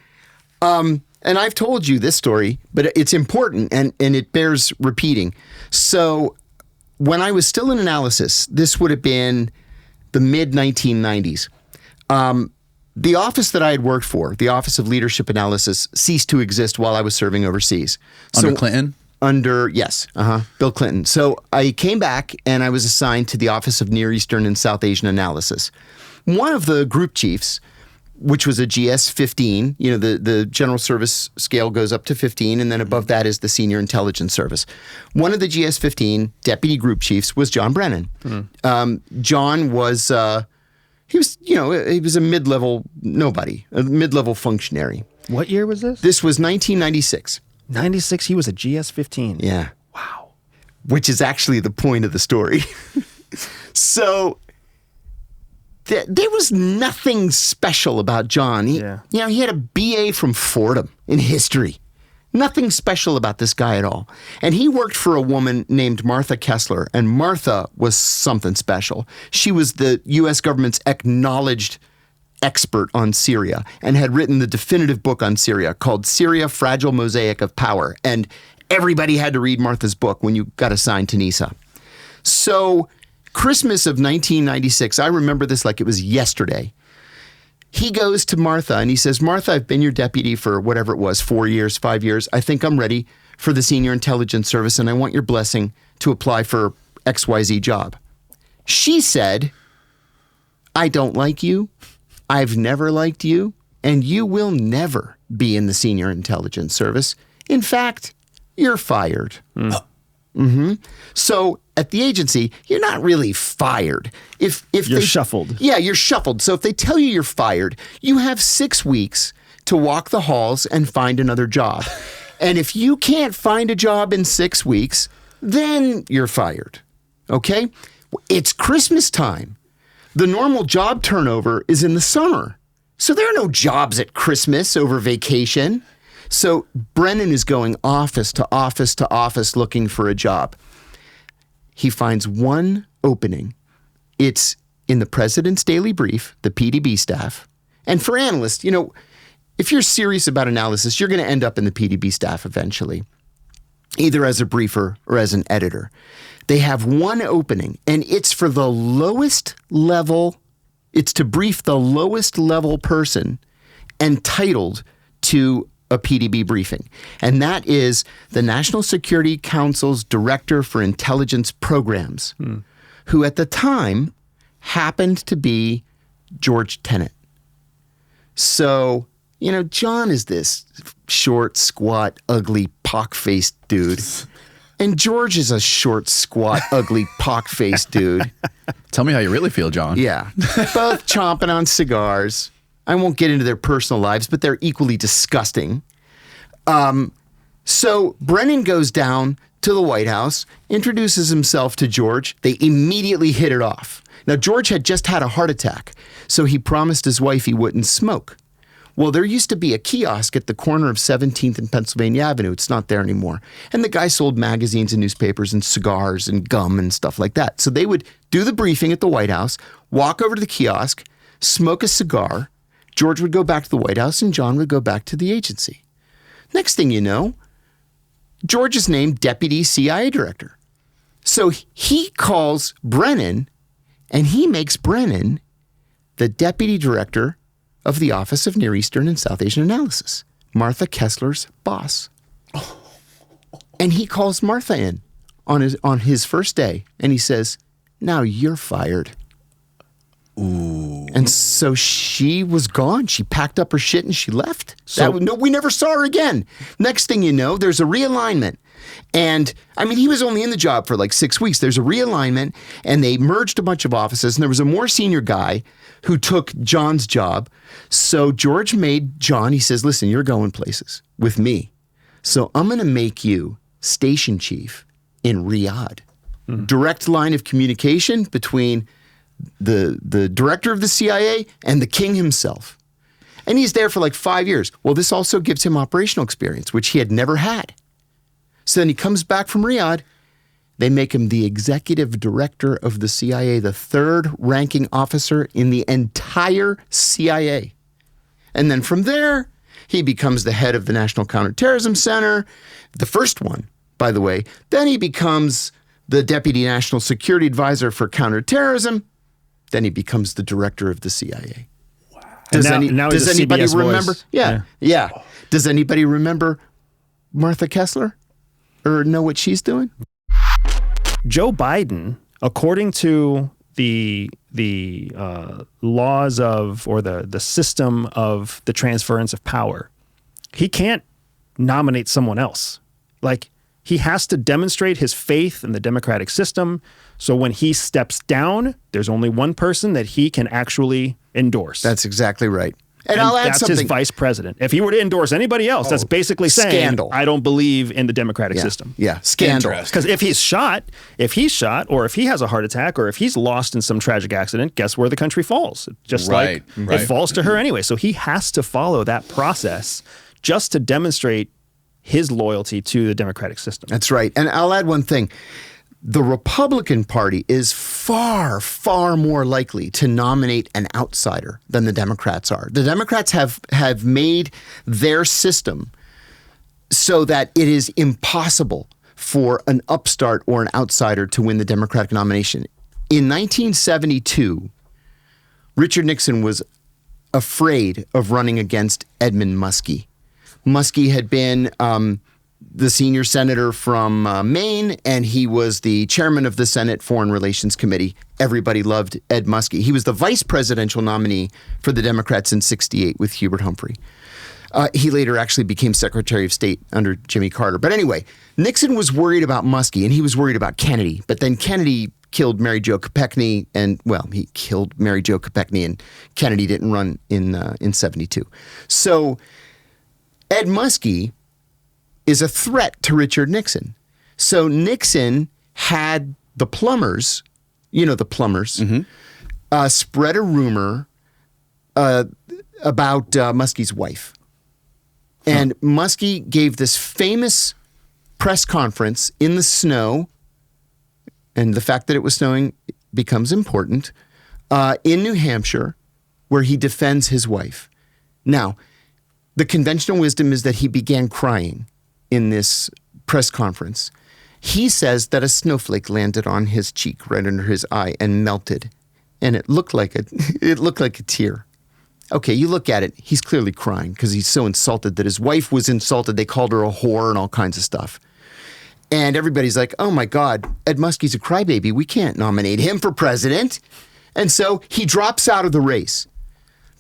And I've told you this story, but it's important and it bears repeating. So when I was still in analysis, this would have been the mid-1990s. The office that I had worked for, the Office of Leadership Analysis, ceased to exist while I was serving overseas. Under Clinton? Yes, Bill Clinton. So I came back and I was assigned to the Office of Near Eastern and South Asian Analysis. One of the group chiefs, which was a GS-15, the general service scale goes up to 15, and then above that is the senior intelligence service. One of the GS-15 deputy group chiefs was John Brennan. John was, he was a mid-level nobody, a mid-level functionary. What year was this? This was 1996. 96, he was a GS-15. Yeah. Wow. Which is actually the point of the story. So there was nothing special about John. He had a BA from Fordham in history. Nothing special about this guy at all. And he worked for a woman named Martha Kessler, and Martha was something special. She was the U.S. government's acknowledged expert on Syria and had written the definitive book on Syria called Syria, Fragile Mosaic of Power. And everybody had to read Martha's book when you got assigned to NISA. So Christmas of 1996, I remember this like it was yesterday. He goes to Martha and he says, Martha, I've been your deputy for whatever it was, 4 years, 5 years. I think I'm ready for the Senior Intelligence Service and I want your blessing to apply for XYZ job. She said, I don't like you. I've never liked you. And you will never be in the Senior Intelligence Service. In fact, you're fired. So at the agency, you're not really fired. If you're shuffled. Yeah, you're shuffled. So if they tell you you're fired, you have 6 weeks to walk the halls and find another job. And if you can't find a job in 6 weeks, then you're fired. Okay? It's Christmas time. The normal job turnover is in the summer. So there are no jobs at Christmas over vacation. So Brennan is going office to office to office looking for a job. He finds one opening. It's in the President's Daily Brief, the PDB staff. And for analysts, if you're serious about analysis, you're going to end up in the PDB staff eventually, either as a briefer or as an editor. They have one opening, and it's for the lowest level. It's to brief the lowest level person entitled to a PDB briefing. And that is the National Security Council's Director for Intelligence Programs, who at the time happened to be George Tenet. So, John is this short, squat, ugly, pock-faced dude. And George is a short, squat, ugly, pock-faced dude. Tell me how you really feel, John. Yeah. Both chomping on cigars. I won't get into their personal lives, but they're equally disgusting. So Brennan goes down to the White House, introduces himself to George. They immediately hit it off. Now, George had just had a heart attack, so he promised his wife he wouldn't smoke. Well, there used to be a kiosk at the corner of 17th and Pennsylvania Avenue. It's not there anymore. And the guy sold magazines and newspapers and cigars and gum and stuff like that. So they would do the briefing at the White House, walk over to the kiosk, smoke a cigar. George would go back to the White House and John would go back to the agency. Next thing you know, George is named Deputy CIA Director. So he calls Brennan and he makes Brennan the Deputy Director of the Office of Near Eastern and South Asian Analysis, Martha Kessler's boss. And he calls Martha in on his first day and he says, now you're fired. Ooh. And so she was gone. She packed up her shit and she left. We never saw her again. Next thing you know, there's a realignment. And he was only in the job for like 6 weeks. There's a realignment and they merged a bunch of offices and there was a more senior guy who took John's job. So George made John, he says, listen, you're going places with me. So I'm going to make you station chief in Riyadh. Direct line of communication between the director of the CIA and the king himself. And he's there for like 5 years. Well, this also gives him operational experience, which he had never had. So then he comes back from Riyadh. They make him the executive director of the CIA, the third ranking officer in the entire CIA. And then from there, he becomes the head of the National Counterterrorism Center, the first one, by the way. Then he becomes the deputy national security advisor for counterterrorism. Then he becomes the director of the CIA. Wow. Does anybody remember? Yeah. Does anybody remember Martha Kessler or know what she's doing? Joe Biden, according to the laws of, or the system of the transference of power, he can't nominate someone else. Like, he has to demonstrate his faith in the democratic system. So when he steps down, there's only one person that he can actually endorse. That's exactly right. And I'll add that's something. his vice president. If he were to endorse anybody else, that's basically saying, scandal. I don't believe in the democratic system. Yeah, scandal. Because if he's shot, or if he has a heart attack, or if he's lost in some tragic accident, guess where the country falls? Just like it falls to her anyway. So he has to follow that process just to demonstrate his loyalty to the democratic system. That's right. And I'll add one thing. The Republican Party is far, far more likely to nominate an outsider than the Democrats are. The Democrats have made their system so that it is impossible for an upstart or an outsider to win the Democratic nomination. In 1972, Richard Nixon was afraid of running against Edmund Muskie. Muskie had been the senior senator from Maine, and he was the chairman of the Senate Foreign Relations Committee. Everybody loved Ed Muskie. He was the vice presidential nominee for the Democrats in '68 with Hubert Humphrey. He later actually became Secretary of State under Jimmy Carter. But anyway, Nixon was worried about Muskie, and he was worried about Kennedy. But then Kennedy killed Mary Jo Kopechne, and he killed Mary Jo Kopechne, and Kennedy didn't run in '72. So Ed Muskie is a threat to Richard Nixon. So Nixon had the plumbers, spread a rumor about Muskie's wife. And Muskie gave this famous press conference in the snow, and the fact that it was snowing becomes important, in New Hampshire, where he defends his wife. Now, the conventional wisdom is that he began crying in this press conference. He says that a snowflake landed on his cheek right under his eye and melted, and it looked like a tear. Okay, you look at it, he's clearly crying because he's so insulted that his wife was insulted. They called her a whore and all kinds of stuff. And everybody's like, oh my God, Ed Muskie's a crybaby. We can't nominate him for president. And so he drops out of the race.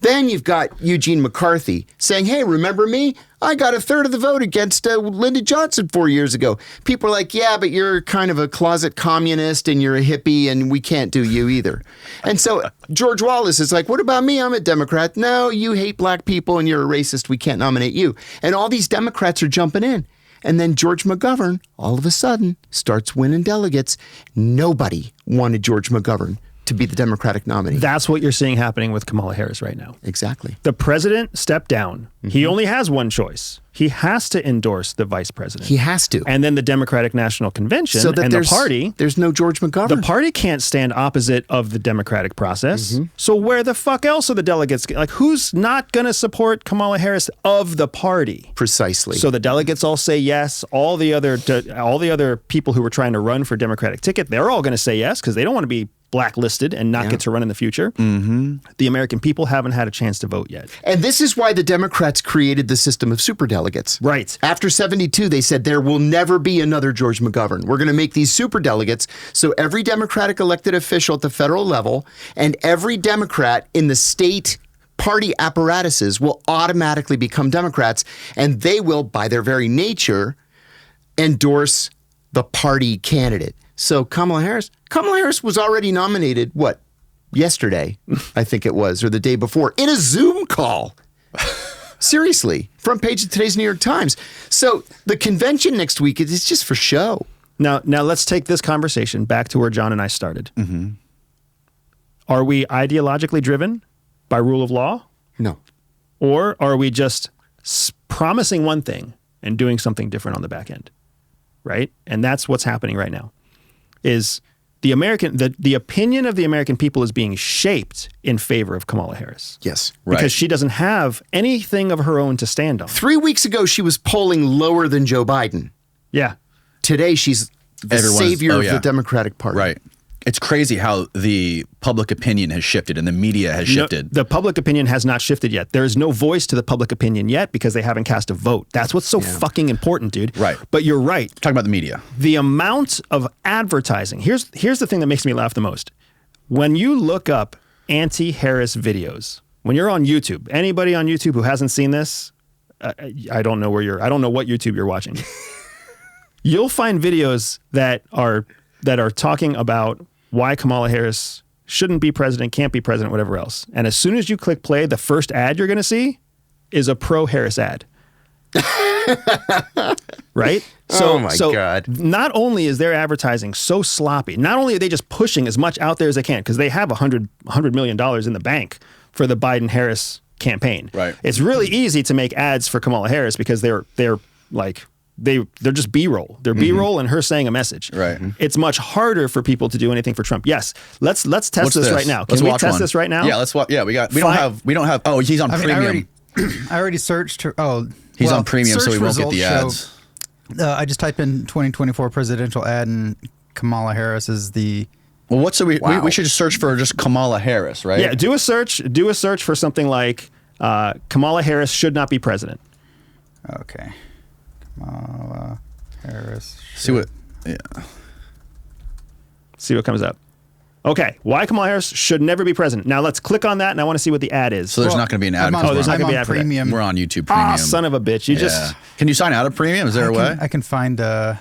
Then you've got Eugene McCarthy saying, hey, remember me? I got a third of the vote against Lyndon Johnson 4 years ago. People are like, yeah, but you're kind of a closet communist and you're a hippie and we can't do you either. And so George Wallace is like, what about me? I'm a Democrat. No, you hate black people and you're a racist. We can't nominate you. And all these Democrats are jumping in. And then George McGovern, all of a sudden, starts winning delegates. Nobody wanted George McGovern to be the Democratic nominee. That's what you're seeing happening with Kamala Harris right now. Exactly. The president stepped down. Mm-hmm. He only has one choice. He has to endorse the vice president. He has to. And then the Democratic National Convention and the party. There's no George McGovern. The party can't stand opposite of the democratic process. Mm-hmm. So where the fuck else are the delegates? Like, who's not going to support Kamala Harris of the party? Precisely. So the delegates all say yes. All the other people who were trying to run for Democratic ticket, they're all going to say yes because they don't want to be blacklisted and not get to run in the future. Mm-hmm. The American people haven't had a chance to vote yet. And this is why the Democrats created the system of superdelegates. Right. After 72, they said there will never be another George McGovern. We're going to make these superdelegates so every Democratic elected official at the federal level and every Democrat in the state party apparatuses will automatically become Democrats, and they will, by their very nature, endorse the party candidate. So Kamala Harris was already nominated, yesterday, I think it was, or the day before, in a Zoom call. Seriously, front page of today's New York Times. So the convention next week is just for show. Now let's take this conversation back to where John and I started. Mm-hmm. Are we ideologically driven by rule of law? No. Or are we just promising one thing and doing something different on the back end? Right? And that's what's happening right now. Is the opinion of the American people is being shaped in favor of Kamala Harris. Yes. Because right. she doesn't have anything of her own to stand on. 3 weeks ago, she was polling lower than Joe Biden. Yeah. Today, she's the savior of the Democratic Party. Right. It's crazy how the public opinion has shifted and the media has shifted. No, the public opinion has not shifted yet. There is no voice to the public opinion yet because they haven't cast a vote. That's what's so fucking important, dude. Right. But you're right. Talking about the media. The amount of advertising. Here's the thing that makes me laugh the most. When you look up anti-Harris videos, when you're on YouTube, anybody on YouTube who hasn't seen this, I don't know what YouTube you're watching. You'll find videos that are talking about why Kamala Harris shouldn't be president, can't be president, whatever else. And as soon as you click play, the first ad you're going to see is a pro-Harris ad. Right? Oh my God. Not only is their advertising so sloppy, not only are they just pushing as much out there as they can, because they have $100 million in the bank for the Biden-Harris campaign. Right. It's really easy to make ads for Kamala Harris because they're just B-roll. They're B-roll and her saying a message. Right. It's much harder for people to do anything for Trump. Yes. Let's test this right now. Let's Can we watch test one. this right now? Yeah, let's watch. Yeah, we don't have. Oh, he's on premium. I already searched. He's on premium, so we won't get the ads. I just type in 2024 presidential ad, and Kamala Harris is the. Well, we should just search for just Kamala Harris, right? Yeah, do a search for something like Kamala Harris should not be president. Okay. Kamala Harris. See what comes up. Okay, why Kamala Harris should never be president. Now let's click on that, and I want to see what the ad is. So there's not going to be an ad. There's not going to be an ad for that. Premium. We're on YouTube Premium. Son of a bitch! Can you sign out of Premium? Is there a way? I can find. Okay.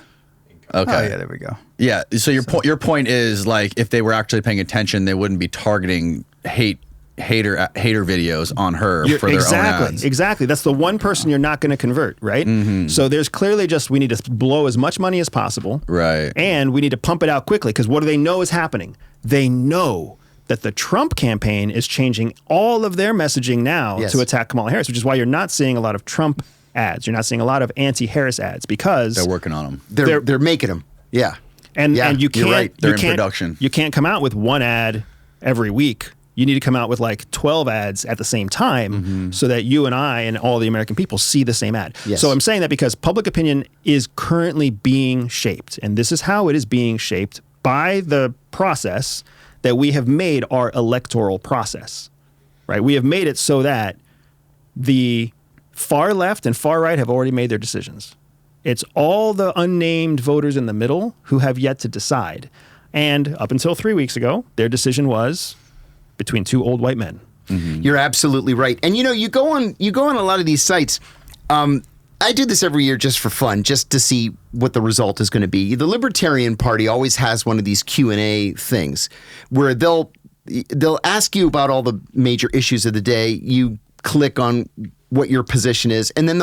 Oh yeah, there we go. Yeah. So your point is, like, if they were actually paying attention, they wouldn't be targeting hater videos on her for their own ads. Exactly. That's the one person you're not going to convert, right? Mm-hmm. So there's clearly we need to blow as much money as possible. Right. And we need to pump it out quickly because what do they know is happening? They know that the Trump campaign is changing all of their messaging now to attack Kamala Harris, which is why you're not seeing a lot of Trump ads. You're not seeing a lot of anti-Harris ads because they're working on them. They're making them. Yeah. And you can't. You're right. They're in production. You can't come out with one ad every week. You need to come out with like 12 ads at the same time so that you and I and all the American people see the same ad. Yes. So I'm saying that because public opinion is currently being shaped, and this is how it is being shaped by the process that we have made our electoral process, right? We have made it so that the far left and far right have already made their decisions. It's all the unnamed voters in the middle who have yet to decide. And up until 3 weeks ago, their decision was between two old white men. Mm-hmm. You're absolutely right. And you go on a lot of these sites. I do this every year just for fun, just to see what the result is going to be. The Libertarian Party always has one of these Q&A things where they'll ask you about all the major issues of the day. You click on what your position is, and then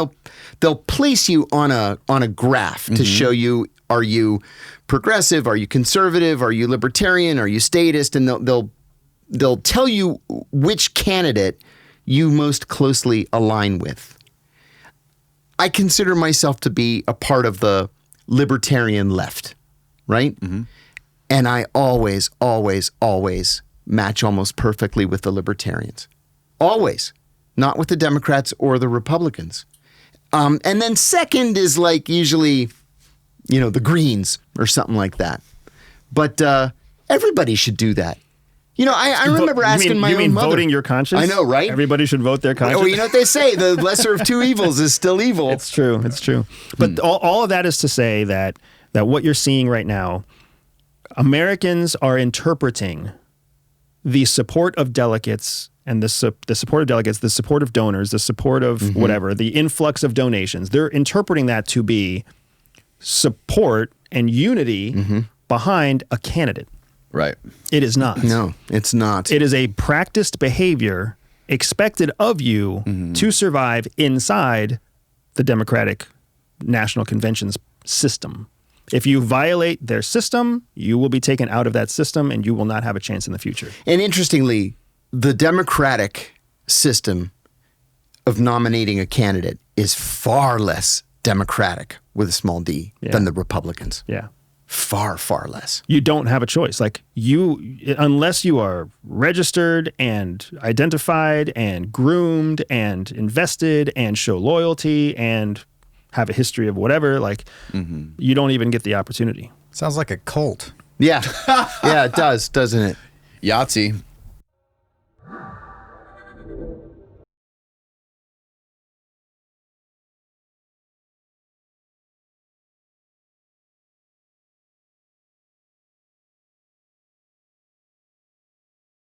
they'll place you on a graph to show you, are you progressive, are you conservative, are you libertarian, are you statist, and they'll tell you which candidate you most closely align with. I consider myself to be a part of the libertarian left, right? Mm-hmm. And I always, always, always match almost perfectly with the libertarians. Always. Not with the Democrats or the Republicans. And then second is like usually, the Greens or something like that. But everybody should do that. I remember asking my own mother. Voting your conscience? I know, right? Everybody should vote their conscience. Well, you know what they say, the lesser of two evils is still evil. It's true. But all of that is to say that what you're seeing right now, Americans are interpreting the support of delegates and the support of delegates, the support of donors, the support of whatever, the influx of donations. They're interpreting that to be support and unity behind a candidate. Right. It is not. No, it's not. It is a practiced behavior expected of you to survive inside the Democratic National Convention's system. If you violate their system, you will be taken out of that system and you will not have a chance in the future. And interestingly, the Democratic system of nominating a candidate is far less democratic with a small d than the Republicans. Yeah. Far, far less. You don't have a choice. Like unless you are registered and identified and groomed and invested and show loyalty and have a history of whatever, you don't even get the opportunity. Sounds like a cult. Yeah. Yeah, it does, doesn't it? Yahtzee.